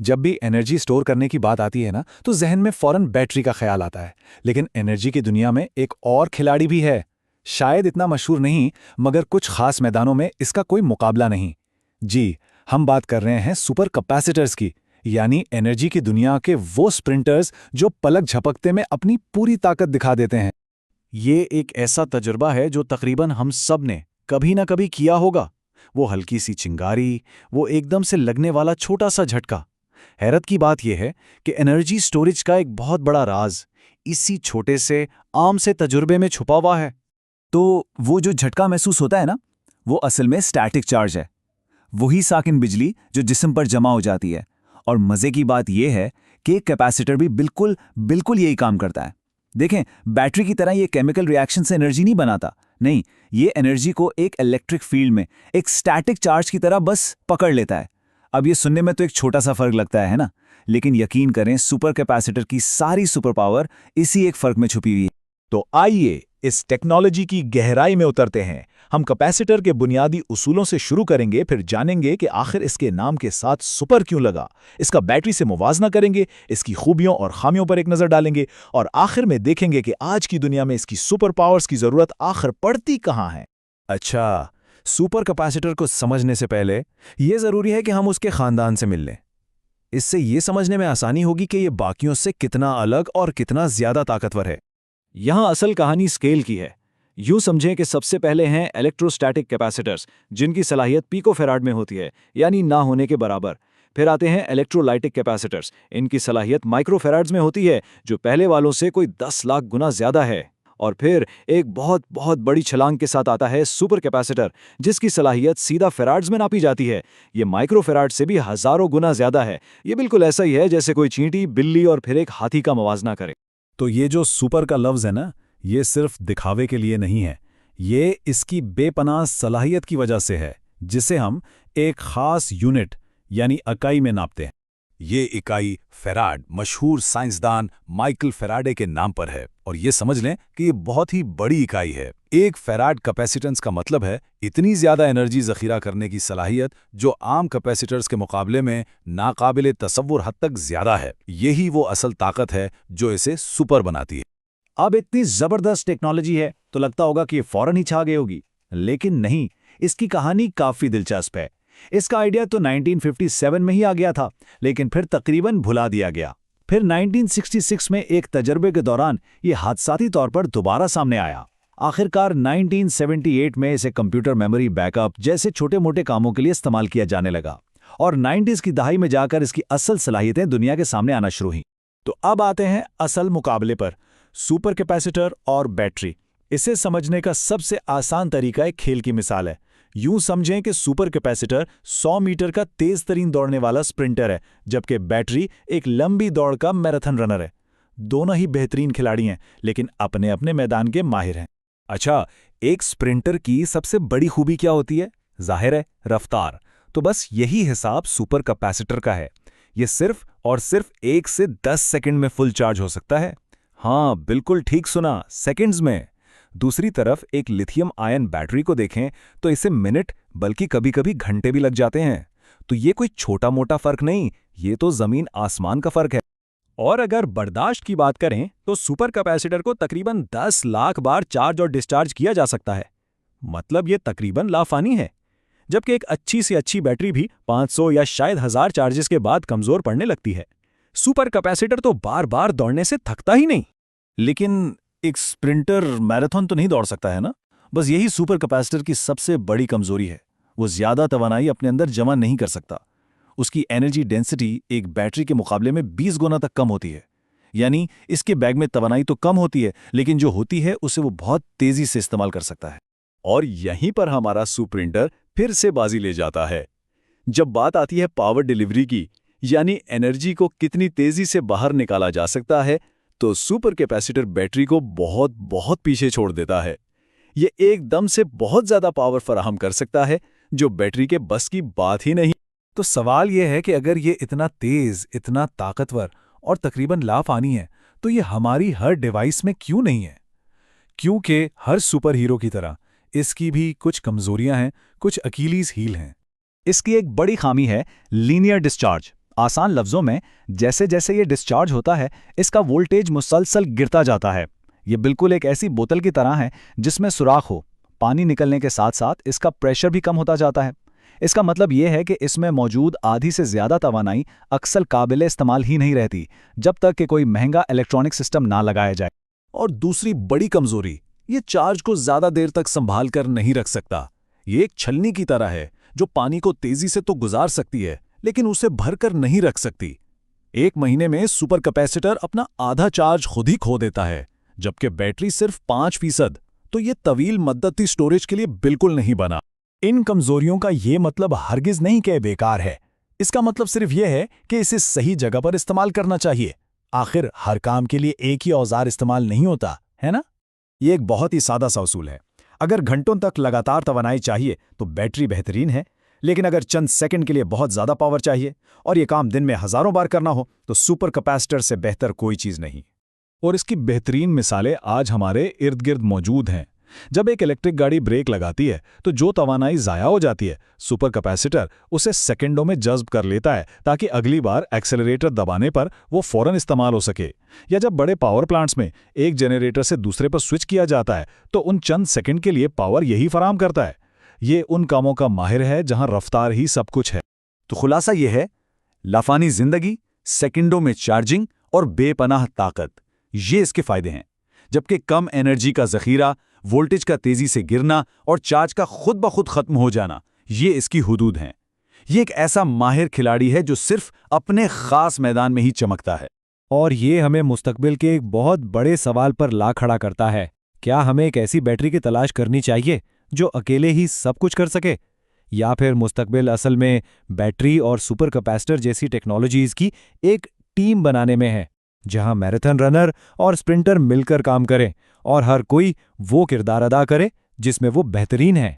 जब भी energy store करने की बात आती है ना, तो जहन में फौरन बैटरी का ख्याल आता है। लेकिन एनर्जी की दुनिया में एक और खिलाड़ी भी है। शायद इतना मशहूर नहीं, मगर कुछ खास मैदानों में इसका कोई मुकाबला नहीं। जी, हम बात कर रहे हैं सुपर कैपेसिटर्स की, यानी एनर्जी की दुनिया के वो स्प्रिंटर्स जो पलक झपकते में अपनी पूरी ताकत दिखा देते हैं। ये एक ऐसा तजुर्बा है जो तकरीबन हम सब ने कभी ना कभी किया होगा। वो हल्की सी चिंगारी, वो एकदम से लगने वाला छोटा सा झटका। हैरत की बात यह है कि एनर्जी स्टोरेज का एक बहुत बड़ा राज इसी छोटे से आम से तजुर्बे में छुपा हुआ है। तो वो जो झटका महसूस होता है ना, वो असल में स्टैटिक चार्ज है। वही साकिन बिजली जो जिस्म पर जमा हो जाती है। और मजे की बात यह है कि कैपेसिटर भी बिल्कुल बिल्कुल यही काम करता है। देखें, बैटरी की तरह ये केमिकल रिएक्शन से एनर्जी नहीं बनाता। नहीं, ये एनर्जी को एक इलेक्ट्रिक फील्ड में एक स्टैटिक चार्ज की तरह बस पकड़ लेता है। अब ये सुनने में तो एक छोटा सा फर्क लगता है ना, लेकिन यकीन करें, सुपर कैपेसिटर की सारी सुपर पावर इसी एक फर्क में छुपी हुई है। तो आइए इस टेक्नोलॉजी की गहराई में उतरते हैं। हम कैपेसिटर के बुनियादी उसूलों से शुरू करेंगे, फिर जानेंगे कि आखिर इसके नाम के साथ सुपर क्यों लगा, इसका बैटरी से मुवाजना करेंगे, इसकी खूबियों और खामियों पर एक नजर डालेंगे, और आखिर में देखेंगे कि आज की दुनिया में इसकी सुपर पावर्स की जरूरत आखिर पड़ती कहां है। अच्छा, सुपर कैपेसिटर को समझने से पहले ये जरूरी है कि हम उसके खानदान से मिल लें। इससे ये समझने में आसानी होगी कि ये बाकियों से कितना अलग और कितना ज्यादा ताकतवर है। यहां असल कहानी स्केल की है। यूं समझें कि सबसे पहले हैं इलेक्ट्रोस्टैटिक कैपेसिटर्स, जिनकी सलाहियत पिकोफेराड में होती है, यानी ना होने के बराबर। फिर आते हैं इलेक्ट्रोलाइटिक कैपेसिटर्स, इनकी सलाहियत माइक्रोफेराड्स में होती है, जो पहले वालों से कोई 10 लाख गुना ज्यादा है। और फिर एक बहुत बहुत बड़ी छलांग के साथ आता है सुपर कैपेसिटर, जिसकी सलाहियत सीधा फेराड्स में नापी जाती है। ये माइक्रोफेराड से भी हजारों गुना ज्यादा है। ये बिल्कुल ऐसा ही है जैसे कोई चींटी, बिल्ली और फिर एक हाथी का मवाजना करे। तो ये जो सुपर का लफ्ज है ना, ये सिर्फ दिखावे के लिए नहीं है। ये इसकी बेपनाह सलाहियत की वजह से है, जिसे हम एक खास यूनिट यानी इकाई में नापते हैं। ये इकाई फेराड मशहूर साइंसदान माइकल फेराडे के नाम पर है, और ये समझ लें कि ये बहुत ही बड़ी इकाई है। एक फेराड कैपेसिटेंस का मतलब है इतनी ज्यादा एनर्जी जखीरा करने की सलाहियत, जो आम कैपेसिटर्स के मुकाबले में नाकाबिले तसव्वुर हद तक ज्यादा है। यही वो असल ताकत है जो इसे सुपर बनाती है। अब इतनी जबरदस्त टेक्नोलॉजी है तो लगता होगा कि ये फौरन ही छा गई होगी, लेकिन नहीं। इसकी कहानी काफी दिलचस्प है। इसका आइडिया तो 1957 में ही आ गया था, लेकिन फिर तकरीबन भुला दिया गया। फिर 1966 में एक तजर्बे के दौरान ये हादसाती तौर पर दोबारा सामने आया। आखिरकार 1978 में इसे कंप्यूटर मेमोरी बैकअप जैसे छोटे मोटे कामों के लिए इस्तेमाल किया जाने लगा, और 90s की दहाई में जाकर इसकी असल सलाहियतें दुनिया के सामने आना शुरू हुई। तो अब आते हैं असल मुकाबले पर, सुपर कैपेसिटर और बैटरी। इसे समझने का सबसे आसान तरीका एक खेल की मिसाल है। यूं समझें कि सुपर कैपेसिटर 100 मीटर का तेज तरीन दौड़ने वाला स्प्रिंटर है, जबकि बैटरी एक लंबी दौड़ का मैराथन रनर है। दोनों ही बेहतरीन खिलाड़ी हैं, लेकिन अपने अपने मैदान के माहिर हैं। अच्छा, एक स्प्रिंटर की सबसे बड़ी खूबी क्या होती है? जाहिर है, रफ्तार। तो बस यही हिसाब सुपर कैपेसिटर का है। ये सिर्फ और सिर्फ 1 से 10 सेकंड में फुल चार्ज हो सकता है। हाँ, बिल्कुल ठीक सुना, सेकंड्स में। दूसरी तरफ एक लिथियम आयन बैटरी को देखें तो इसे मिनट बल्कि कभी-कभी घंटे भी लग जाते हैं। तो ये कोई छोटा मोटा फर्क नहीं, ये तो जमीन आसमान का फर्क है। और अगर बर्दाश्त की बात करें तो सुपर कैपेसिटर को तकरीबन 10 लाख बार चार्ज और डिस्चार्ज किया जा सकता है। मतलब ये तकरीबन लाफानी है। जबकि एक अच्छी से अच्छी बैटरी भी 500 या शायद 1000 चार्जेस के बाद कमजोर पड़ने लगती है। सुपर कैपेसिटर तो बार बार दौड़ने से थकता ही नहीं। लेकिन एक स्प्रिंटर मैराथन तो नहीं दौड़ सकता है ना? बस यही सुपर कैपेसिटर की सबसे बड़ी कमजोरी है। वो ज्यादा तवानाई अपने अंदर जमा नहीं कर सकता। उसकी एनर्जी डेंसिटी एक बैटरी के मुकाबले में 20 गुना तक कम होती है। यानी इसके बैग में तवानाई तो कम होती है, लेकिन जो होती है उसे वो बहुत तेजी से इस्तेमाल कर सकता है। और यहीं पर हमारा सुप्रिंटर फिर से बाजी ले जाता है। जब बात आती है पावर डिलीवरी की, यानी एनर्जी को कितनी तेजी से बाहर निकाला जा सकता है, तो सुपर कैपेसिटर बैटरी को बहुत बहुत पीछे छोड़ देता है। ये एकदम से बहुत ज्यादा पावर फराहम कर सकता है, जो बैटरी के बस की बात ही नहीं। तो सवाल यह है कि अगर ये इतना तेज, इतना ताकतवर और तकरीबन लाफानी है, तो ये हमारी हर डिवाइस में क्यों नहीं है? क्योंकि हर सुपर हीरो की तरह इसकी भी कुछ कमजोरियां हैं, कुछ अकीलीज हील हैं। इसकी एक बड़ी खामी है लीनियर डिस्चार्ज। आसान लफ्ज़ों में, जैसे जैसे ये डिस्चार्ज होता है, इसका वोल्टेज मुसलसल गिरता जाता है। ये बिल्कुल एक ऐसी बोतल की तरह है जिसमें सुराख हो। पानी निकलने के साथ साथ इसका प्रेशर भी कम होता जाता है। इसका मतलब ये है कि इसमें मौजूद आधी से ज़्यादा तवानाई अक्सर काबिले इस्तेमाल ही नहीं रहती, जब तक कि कोई महंगा इलेक्ट्रॉनिक सिस्टम ना लगाया जाए। और दूसरी बड़ी कमजोरी, ये चार्ज को ज्यादा देर तक संभाल कर नहीं रख सकता। ये एक छलनी की तरह है जो पानी को तेजी से तो गुजार सकती है, लेकिन उसे भरकर नहीं रख सकती। 1 महीने में सुपर कैपेसिटर अपना आधा चार्ज खुद ही खो देता है, जबकि बैटरी सिर्फ 5%। तो ये तवील मद्दती स्टोरेज के लिए बिल्कुल नहीं बना। इन कमजोरियों का ये मतलब हरगिज नहीं कि बेकार है। इसका मतलब सिर्फ यह है कि इसे सही जगह पर इस्तेमाल करना चाहिए। आखिर हर काम के लिए एक ही औजार इस्तेमाल नहीं होता, है ना? ये एक बहुत ही सादा सा उसूल है। अगर घंटों तक लगातार तवानाई चाहिए तो बैटरी बेहतरीन है, लेकिन अगर चंद सेकंड के लिए बहुत ज़्यादा पावर चाहिए और ये काम दिन में हज़ारों बार करना हो तो सुपर कैपेसिटर से बेहतर कोई चीज़ नहीं। और इसकी बेहतरीन मिसालें आज हमारे इर्द गिर्द मौजूद हैं। जब एक इलेक्ट्रिक गाड़ी ब्रेक लगाती है तो जो तवानाई ज़ाया हो जाती है, सुपर कैपेसिटर उसे सेकंडों में जज़्ब कर लेता है ताकि अगली बार एक्सेलरेटर दबाने पर वो फौरन इस्तेमाल हो सके। या जब बड़े पावर प्लांट्स में एक जनरेटर से दूसरे पर स्विच किया जाता है तो उन चंद सेकंड के लिए पावर यही फराहम करता है। ये उन कामों का माहिर है जहां रफ्तार ही सब कुछ है। तो खुलासा ये है, लाफानी जिंदगी, सेकंडों में चार्जिंग और बेपनाह ताकत, ये इसके फायदे हैं। जबकि कम एनर्जी का जखीरा, वोल्टेज का तेजी से गिरना और चार्ज का खुद ब खुद खत्म हो जाना, ये इसकी हुदूद हैं। ये एक ऐसा माहिर खिलाड़ी है जो सिर्फ अपने खास मैदान में ही चमकता है। और ये हमें मुस्तकबिल के एक बहुत बड़े सवाल पर ला खड़ा करता है। क्या हमें एक ऐसी बैटरी की तलाश करनी चाहिए जो अकेले ही सब कुछ कर सके, या फिर मुस्तकबिल असल में बैटरी और सुपर कैपेसिटर जैसी टेक्नोलॉजीज़ की एक टीम बनाने में है, जहां मैराथन रनर और स्प्रिंटर मिलकर काम करें और हर कोई वो किरदार अदा करे जिसमें वो बेहतरीन है?